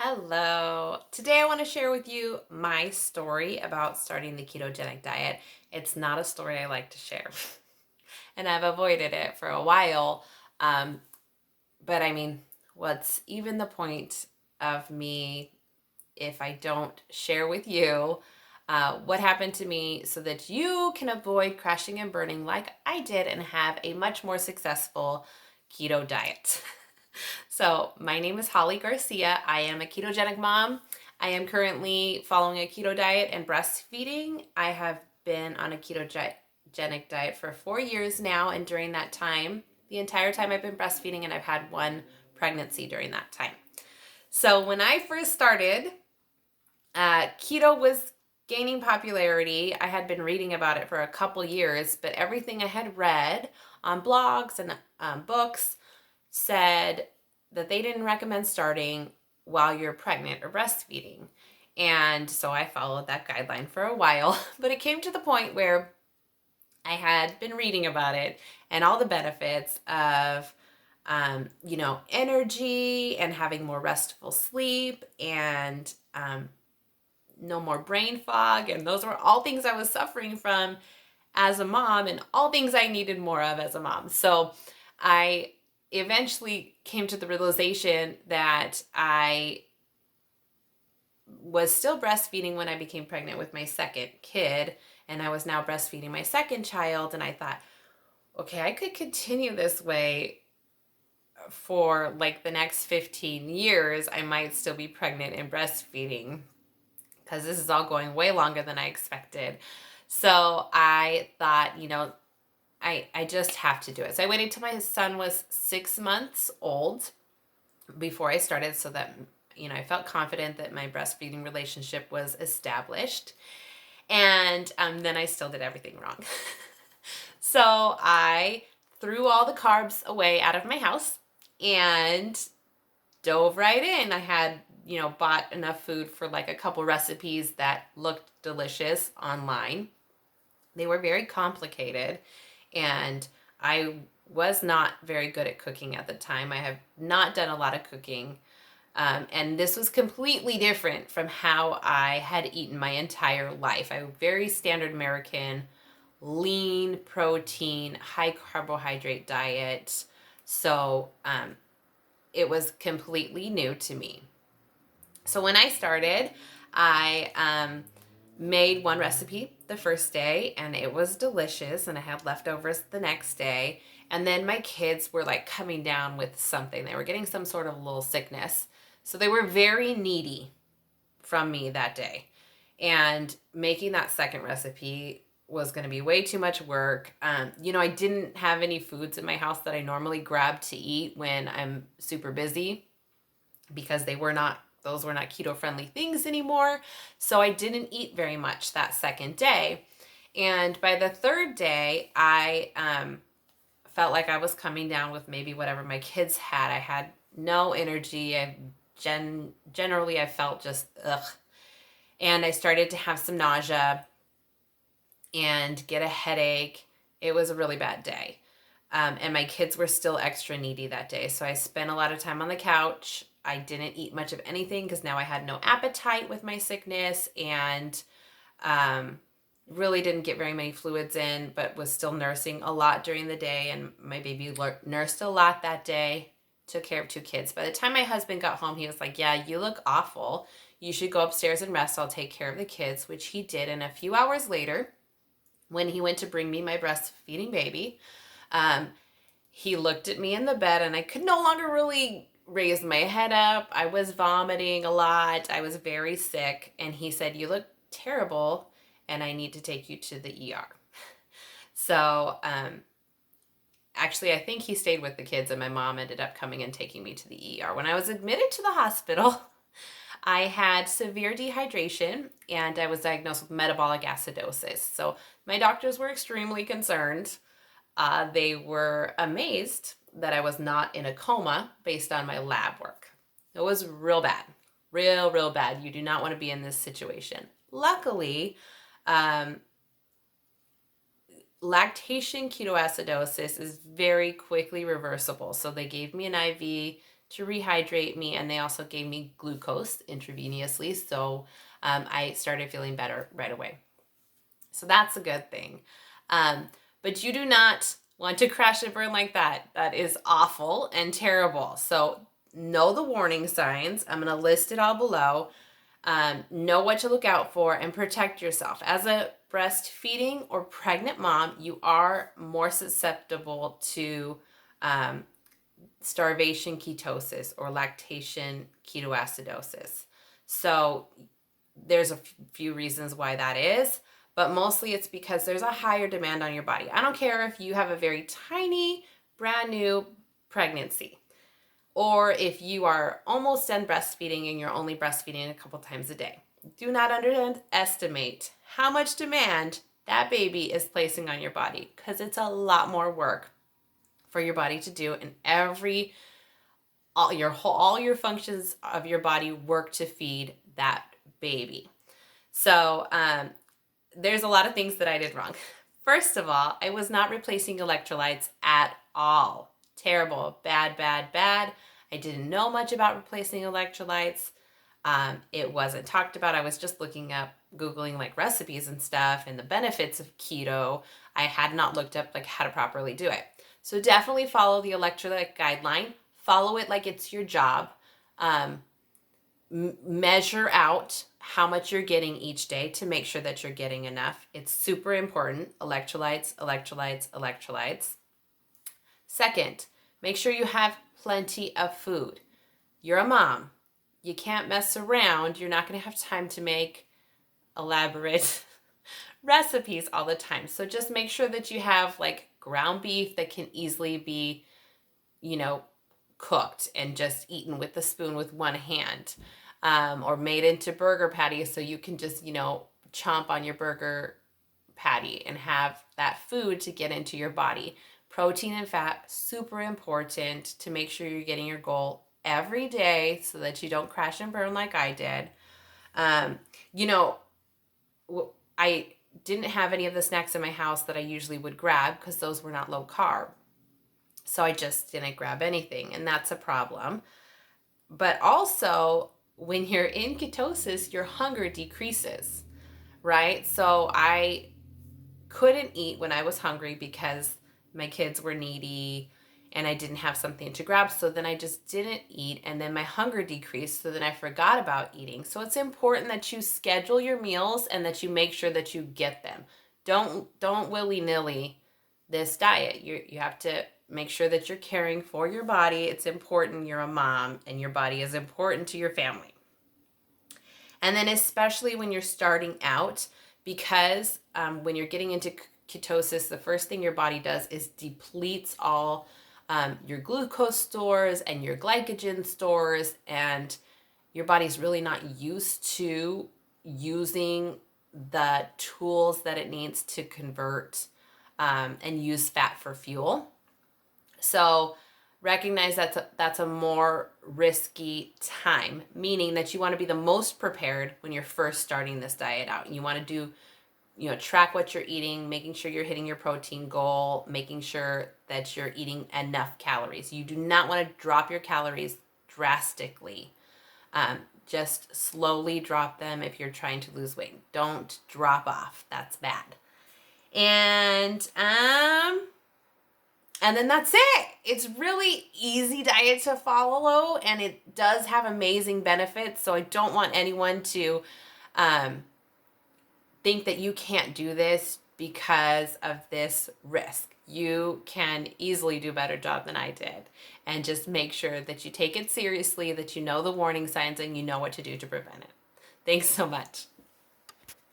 Hello. Today I want to share with you my story about starting the ketogenic diet. It's not a story I like to share, and I've avoided it for a while. Um, but I mean, what's even the point of me if I don't share with you what happened to me so that you can avoid crashing and burning like I did and have a much more successful keto diet? So, my name is Holly Garcia. I am a ketogenic mom. I am currently following a keto diet and breastfeeding. I have been on a ketogenic diet for 4 years now, and during that time, the entire time I've been breastfeeding, and I've had one pregnancy during that time. So, when I first started, keto was gaining popularity. I had been reading about it for a couple years, but everything I had read on blogs and books said that they didn't recommend starting while you're pregnant or breastfeeding. And so I followed that guideline for a while, but it came to the point where I had been reading about it and all the benefits of, energy and having more restful sleep and no more brain fog. And those were all things I was suffering from as a mom and all things I needed more of as a mom. So I eventually came to the realization that I was still breastfeeding when I became pregnant with my second kid, and I was now breastfeeding my second child. And I thought, okay, I could continue this way for like the next 15 years. I might still be pregnant and breastfeeding because this is all going way longer than I expected. So I thought, I just have to do it. So I waited till my son was 6 months old before I started so that, I felt confident that my breastfeeding relationship was established. And then I still did everything wrong. So I threw all the carbs away out of my house and dove right in. I had, bought enough food for like a couple recipes that looked delicious online. They were very complicated, and I was not very good at cooking at the time. I have not done a lot of cooking. And this was completely different from how I had eaten my entire life. I was very standard American, lean protein, high carbohydrate diet. So it was completely new to me. So when I started, I made one recipe the first day and it was delicious, and I had leftovers the next day. And then my kids were like coming down with something. They were getting some sort of little sickness. So they were very needy from me that day. And making that second recipe was going to be way too much work. I didn't have any foods in my house that I normally grab to eat when I'm super busy because those were not keto friendly things anymore. So I didn't eat very much that second day. And by the third day, I felt like I was coming down with maybe whatever my kids had. I had no energy. Generally, I felt just ugh. And I started to have some nausea and get a headache. It was a really bad day. And my kids were still extra needy that day. So I spent a lot of time on the couch. I didn't eat much of anything because now I had no appetite with my sickness, and really didn't get very many fluids in, but was still nursing a lot during the day. And my baby nursed a lot that day, took care of two kids. By the time my husband got home, he was like, yeah, you look awful. You should go upstairs and rest. I'll take care of the kids, which he did. And a few hours later, when he went to bring me my breastfeeding baby, he looked at me in the bed, and I could no longer really raise my head up. I was vomiting a lot. I was very sick. And he said, you look terrible, and I need to take you to the ER. So actually, I think he stayed with the kids, and my mom ended up coming and taking me to the ER. When I was admitted to the hospital, I had severe dehydration, and I was diagnosed with metabolic acidosis. So my doctors were extremely concerned. They were amazed that I was not in a coma based on my lab work. It was real bad, real bad. You do not want to be in this situation. Luckily, lactation ketoacidosis is very quickly reversible. So they gave me an IV to rehydrate me, and they also gave me glucose intravenously, so I started feeling better right away. So that's a good thing. But you do not want to crash and burn like that. That is awful and terrible. So know the warning signs. I'm going to list it all below. Know what to look out for and protect yourself. As a breastfeeding or pregnant mom, you are more susceptible to starvation ketosis or lactation ketoacidosis. So there's a few reasons why that is, but mostly it's because there's a higher demand on your body. I don't care if you have a very tiny, brand new pregnancy, or if you are almost done breastfeeding and you're only breastfeeding a couple times a day. Do not underestimate how much demand that baby is placing on your body, because it's a lot more work for your body to do, and all your functions of your body work to feed that baby. So there's a lot of things that I did wrong. First of all, I was not replacing electrolytes at all. Terrible, bad, bad, bad. I didn't know much about replacing electrolytes. It wasn't talked about. I was just looking up, Googling like recipes and stuff and the benefits of keto. I had not looked up like how to properly do it. So definitely follow the electrolyte guideline. Follow it like it's your job. Measure out how much you're getting each day to make sure that you're getting enough. It's super important. Electrolytes, electrolytes, electrolytes. Second, make sure you have plenty of food. You're a mom. You can't mess around. You're not going to have time to make elaborate recipes all the time. So just make sure that you have like ground beef that can easily be, cooked and just eaten with a spoon with one hand, or made into burger patties so you can just, chomp on your burger patty and have that food to get into your body. Protein and fat, super important to make sure you're getting your goal every day so that you don't crash and burn like I did. I didn't have any of the snacks in my house that I usually would grab because those were not low carb. So I just didn't grab anything, and that's a problem. But also, when you're in ketosis, your hunger decreases, right? So I couldn't eat when I was hungry because my kids were needy and I didn't have something to grab. So then I just didn't eat, and then my hunger decreased. So then I forgot about eating. So it's important that you schedule your meals and that you make sure that you get them. Don't willy-nilly this diet. You have to make sure that you're caring for your body. It's important. You're a mom and your body is important to your family. And then especially when you're starting out, because when you're getting into ketosis, the first thing your body does is depletes all your glucose stores and your glycogen stores, and your body's really not used to using the tools that it needs to convert and use fat for fuel. So recognize that's a more risky time, meaning that you want to be the most prepared when you're first starting this diet out. You want to do, track what you're eating, making sure you're hitting your protein goal, making sure that you're eating enough calories. You do not want to drop your calories drastically. Just slowly drop them if you're trying to lose weight. Don't drop off. That's bad. And then that's it. It's really easy diet to follow, and it does have amazing benefits. So I don't want anyone to think that you can't do this because of this risk. You can easily do a better job than I did. And just make sure that you take it seriously, that you know the warning signs, and you know what to do to prevent it. Thanks so much.